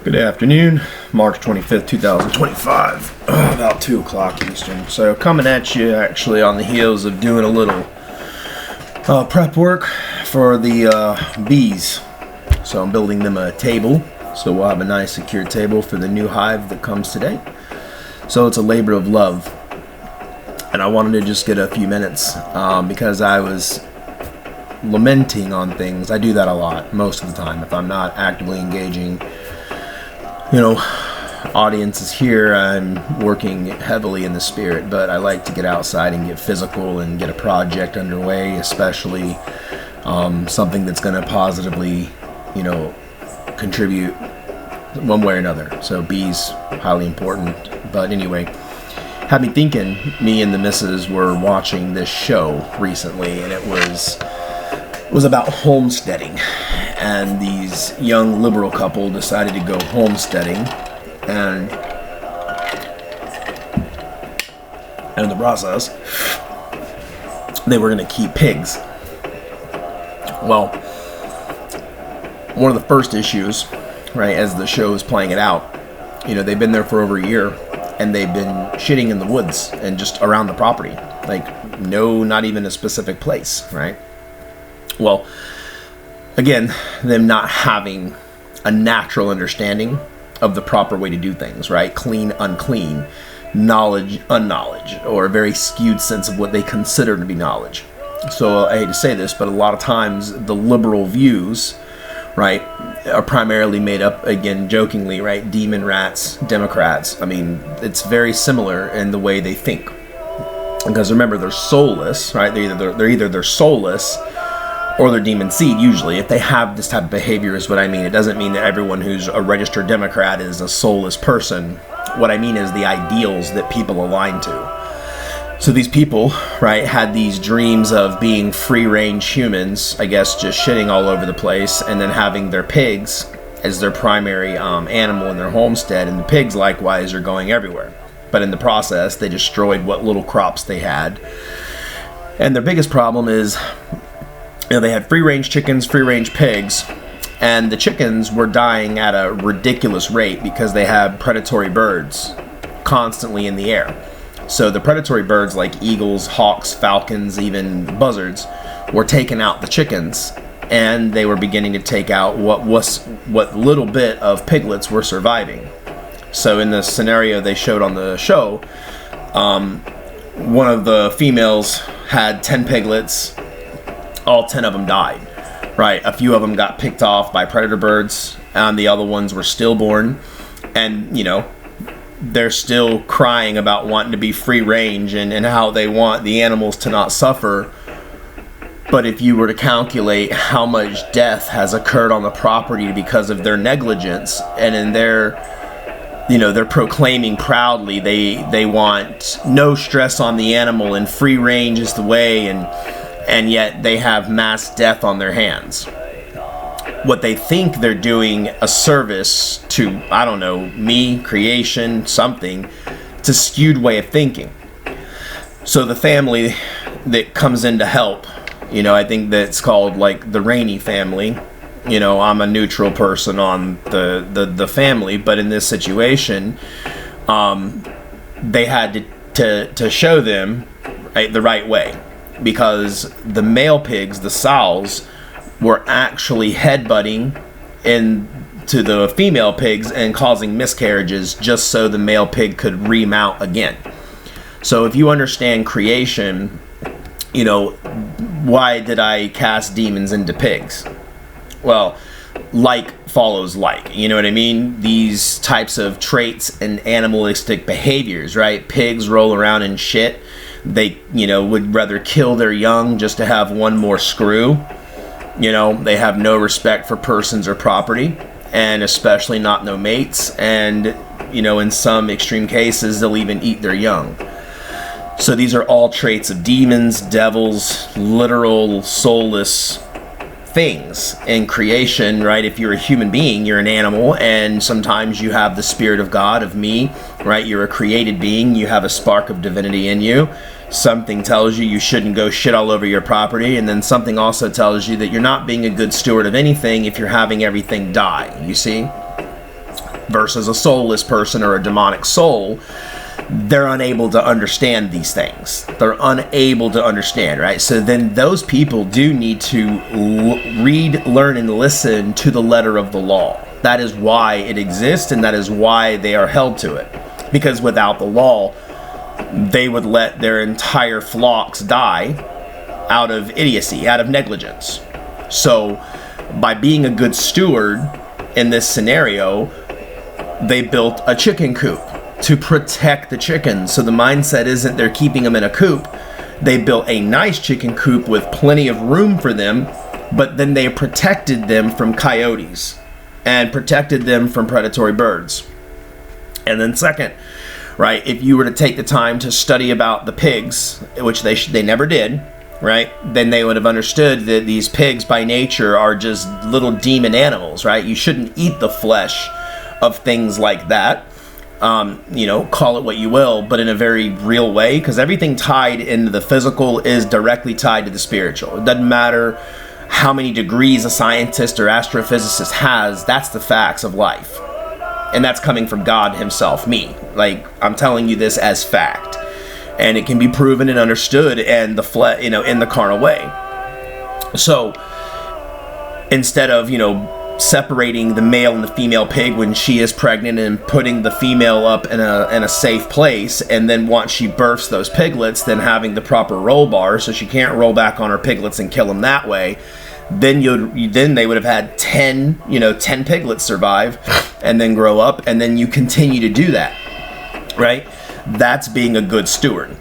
Good afternoon, March 25th, 2025, about 2 o'clock Eastern. So coming at you actually on the heels of doing a little prep work for the bees. So I'm building them a table, so we'll have a nice secure table for the new hive that comes today. So it's a labor of love. And I wanted to just get a few minutes because I was lamenting on things. I do that a lot, most of the time. If I'm not actively engaging audiences here, I'm working heavily in the spirit, but I like to get outside and get physical and get a project underway, especially something that's going to positively, contribute one way or another. So bees, highly important. But anyway, had me thinking, me and the missus were watching this show recently, and it was about homesteading. And these young liberal couple decided to go homesteading, and in the process, they were going to keep pigs. Well, one of the first issues, right, as the show is playing it out, they've been there for over a year, and they've been shitting in the woods and just around the property. Not even a specific place, right? Well, again, them not having a natural understanding of the proper way to do things, right? Clean, unclean, knowledge, unknowledge, or a very skewed sense of what they consider to be knowledge. So I hate to say this, but a lot of times the liberal views, right, are primarily made up, again, jokingly, right, demon rats, Democrats. I mean, it's very similar in the way they think. Because remember, they're soulless, right? They're either soulless or they're demon seed, usually. If they have this type of behavior is what I mean. It doesn't mean that everyone who's a registered Democrat is a soulless person. What I mean is the ideals that people align to. So these people, right, had these dreams of being free-range humans, I guess, just shitting all over the place, and then having their pigs as their primary animal in their homestead, and the pigs likewise are going everywhere. But in the process, they destroyed what little crops they had. And their biggest problem is, they had free-range chickens, free-range pigs, and the chickens were dying at a ridiculous rate because they had predatory birds constantly in the air. So the predatory birds like eagles, hawks, falcons, even buzzards were taking out the chickens, and they were beginning to take out what little bit of piglets were surviving. So in the scenario they showed on the show, one of the females had 10 piglets. All 10 of them died, right? A few of them got picked off by predator birds, and the other ones were stillborn, and they're still crying about wanting to be free range and how they want the animals to not suffer. But if you were to calculate how much death has occurred on the property because of their negligence, and in they're proclaiming proudly they want no stress on the animal and free range is the way, and yet they have mass death on their hands. What they think they're doing a service to, I don't know, me, creation, something. It's a skewed way of thinking. So the family that comes in to help, I think that's called like the Rainey family. I'm a neutral person on the family, but in this situation, they had to show them, right, the right way. Because the male pigs, the sows, were actually headbutting into the female pigs and causing miscarriages just so the male pig could remount again. So if you understand creation, why did I cast demons into pigs? Well, like follows like, you know what I mean? These types of traits and animalistic behaviors, right? Pigs roll around in shit. They, would rather kill their young just to have one more screw. They have no respect for persons or property, and especially not no mates. And, in some extreme cases, they'll even eat their young. So these are all traits of demons, devils, literal, soulless things in creation, right? If you're a human being, you're an animal, and sometimes you have the spirit of God, of me, right? You're a created being, you have a spark of divinity in you. Something tells you shouldn't go shit all over your property, and then something also tells you that you're not being a good steward of anything if you're having everything die, you see? versus a soulless person or a demonic soul, they're unable to understand these things. They're unable to understand, right? So then those people do need to read, learn, and listen to the letter of the law. That is why it exists, and that is why they are held to it. Because without the law, they would let their entire flocks die out of idiocy, out of negligence. So by being a good steward in this scenario, they built a chicken coop to protect the chickens. So the mindset isn't they're keeping them in a coop. They built a nice chicken coop with plenty of room for them, but then they protected them from coyotes and protected them from predatory birds. And then second, right, if you were to take the time to study about the pigs, which they never did, right, then they would have understood that these pigs by nature are just little demon animals, right? You shouldn't eat the flesh of things like that. Call it what you will, but in a very real way, because everything tied into the physical is directly tied to the spiritual. It doesn't matter how many degrees a scientist or astrophysicist has, that's the facts of life. And that's coming from God himself, me. Like, I'm telling you this as fact. And it can be proven and understood in the carnal way. So, instead of, separating the male and the female pig when she is pregnant and putting the female up in a safe place, and then once she births those piglets, then having the proper roll bar so she can't roll back on her piglets and kill them that way, then they would have had 10 piglets survive and then grow up, and then you continue to do that, right? That's being a good steward.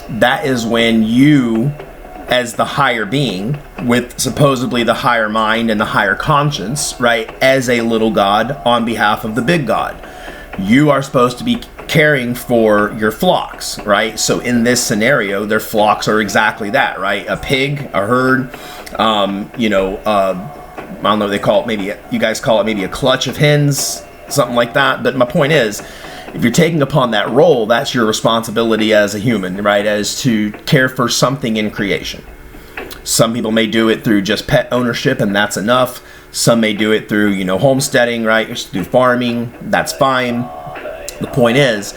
That is when you, as the higher being, with supposedly the higher mind and the higher conscience, right, as a little god on behalf of the big god, you are supposed to be caring for your flocks, right? So in this scenario, their flocks are exactly that, right? A pig, a herd, I don't know, they call it, maybe you guys call it maybe a clutch of hens, something like that. But my point is, if you're taking upon that role, that's your responsibility as a human, right? As to care for something in creation. Some people may do it through just pet ownership, and that's enough. Some may do it through, homesteading, right? Just through farming. That's fine. The point is,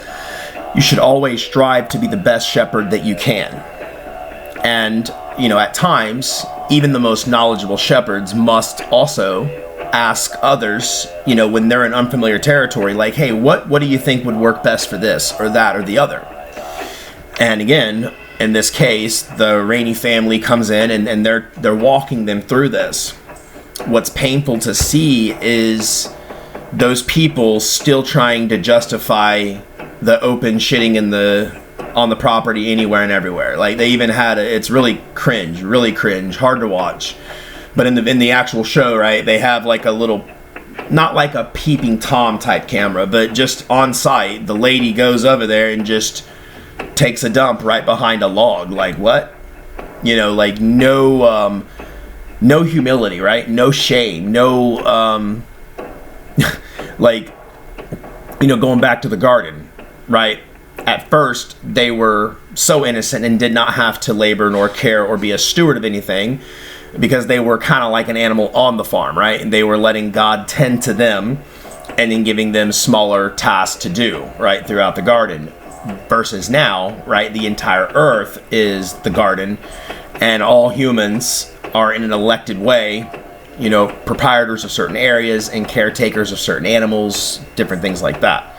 you should always strive to be the best shepherd that you can. And, at times, even the most knowledgeable shepherds must also ask others, when they're in unfamiliar territory, like, hey, what do you think would work best for this or that or the other? And again, in this case, the Rainey family comes in and they're walking them through this. What's painful to see is those people still trying to justify the open shitting on the property anywhere and everywhere. Like, they even had it's really cringe, hard to watch. But in the actual show, right, they have like a little, not like a peeping Tom type camera, but just on site, the lady goes over there and just takes a dump right behind a log. Like, what? Like no humility, right? No shame, no, going back to the garden, right? At first, they were so innocent and did not have to labor nor care or be a steward of anything, because they were kind of like an animal on the farm, right? And they were letting God tend to them and then giving them smaller tasks to do, right, throughout the garden. Versus now, right, the entire earth is the garden, and all humans are in an elected way, proprietors of certain areas and caretakers of certain animals, different things like that.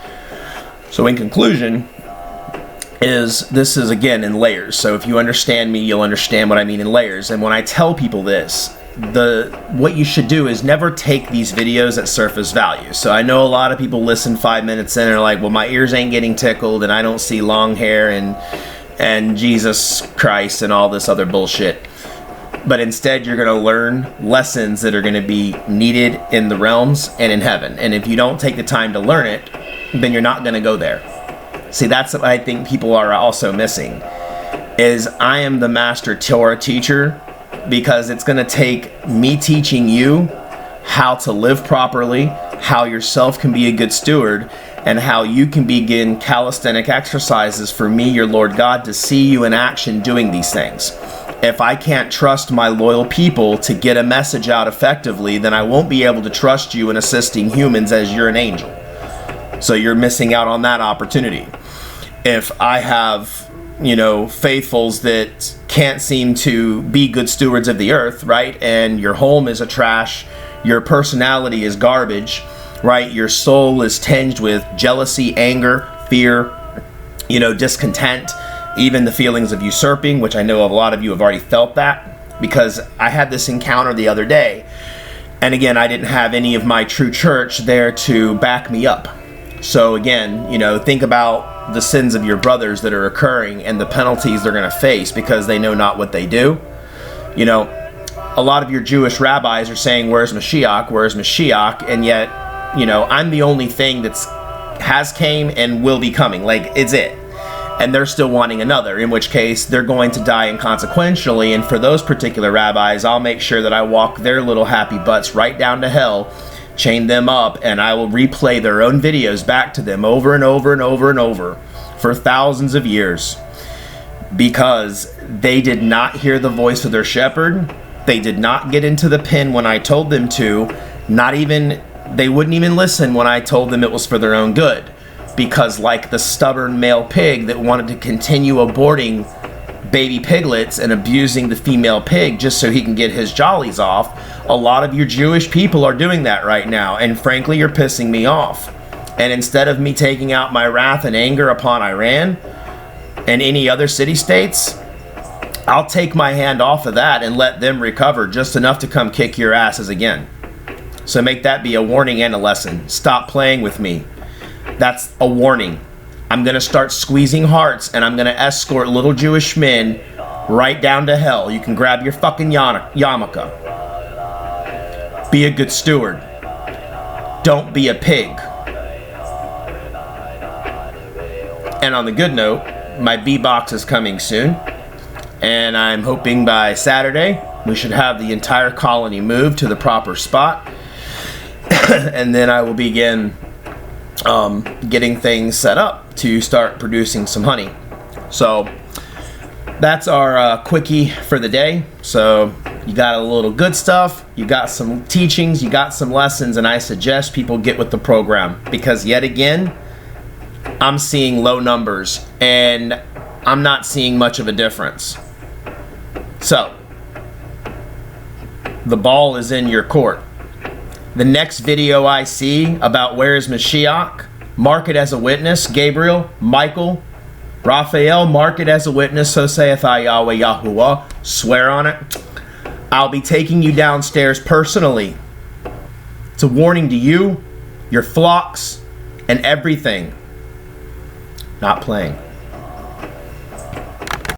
So in conclusion, this is again in layers. So if you understand me, you'll understand what I mean in layers. And when I tell people this, what you should do is never take these videos at surface value. So I know a lot of people listen 5 minutes in and are like, well, my ears ain't getting tickled and I don't see long hair and Jesus Christ and all this other bullshit. But instead, you're going to learn lessons that are going to be needed in the realms and in heaven. And if you don't take the time to learn it, then you're not going to go there. See, that's what I think people are also missing, is I am the master Torah teacher, because it's going to take me teaching you how to live properly, how yourself can be a good steward, and how you can begin calisthenic exercises for me, your Lord God, to see you in action doing these things. If I can't trust my loyal people to get a message out effectively, then I won't be able to trust you in assisting humans as you're an angel. So you're missing out on that opportunity. If I have, faithfuls that can't seem to be good stewards of the earth, right? And your home is a trash, your personality is garbage, right? Your soul is tinged with jealousy, anger, fear, discontent, even the feelings of usurping, which I know a lot of you have already felt that, because I had this encounter the other day. And again, I didn't have any of my true church there to back me up. So again, think about the sins of your brothers that are occurring and the penalties they're going to face because they know not what they do. A lot of your Jewish rabbis are saying, where's Mashiach? Where's Mashiach? And yet, I'm the only thing has came and will be coming. Like, it's it. And they're still wanting another, in which case they're going to die inconsequentially. And for those particular rabbis, I'll make sure that I walk their little happy butts right down to hell, chain them up, and I will replay their own videos back to them over and over and over and over for thousands of years, because they did not hear the voice of their shepherd. They did not get into the pen when I told them to. They wouldn't even listen when I told them it was for their own good. Because like the stubborn male pig that wanted to continue aborting baby piglets and abusing the female pig just so he can get his jollies off, a lot of your Jewish people are doing that right now. And frankly, you're pissing me off. And instead of me taking out my wrath and anger upon Iran and any other city-states, I'll take my hand off of that and let them recover just enough to come kick your asses again. So make that be a warning and a lesson. Stop playing with me. That's a warning. I'm going to start squeezing hearts, and I'm going to escort little Jewish men right down to hell. You can grab your fucking yarmulke. Be a good steward. Don't be a pig. And on the good note, my B-box is coming soon. And I'm hoping by Saturday, we should have the entire colony moved to the proper spot. And then I will begin getting things set up to start producing some honey. So that's our quickie for the day. So you got a little good stuff, you got some teachings, you got some lessons, and I suggest people get with the program, because yet again, I'm seeing low numbers and I'm not seeing much of a difference. So the ball is in your court. The next video I see about where is Mashiach, mark it as a witness. Gabriel, Michael, Raphael, mark it as a witness. So saith I, Yahweh Yahuwah. Swear on it. I'll be taking you downstairs personally. It's a warning to you, your flocks, and everything. Not playing.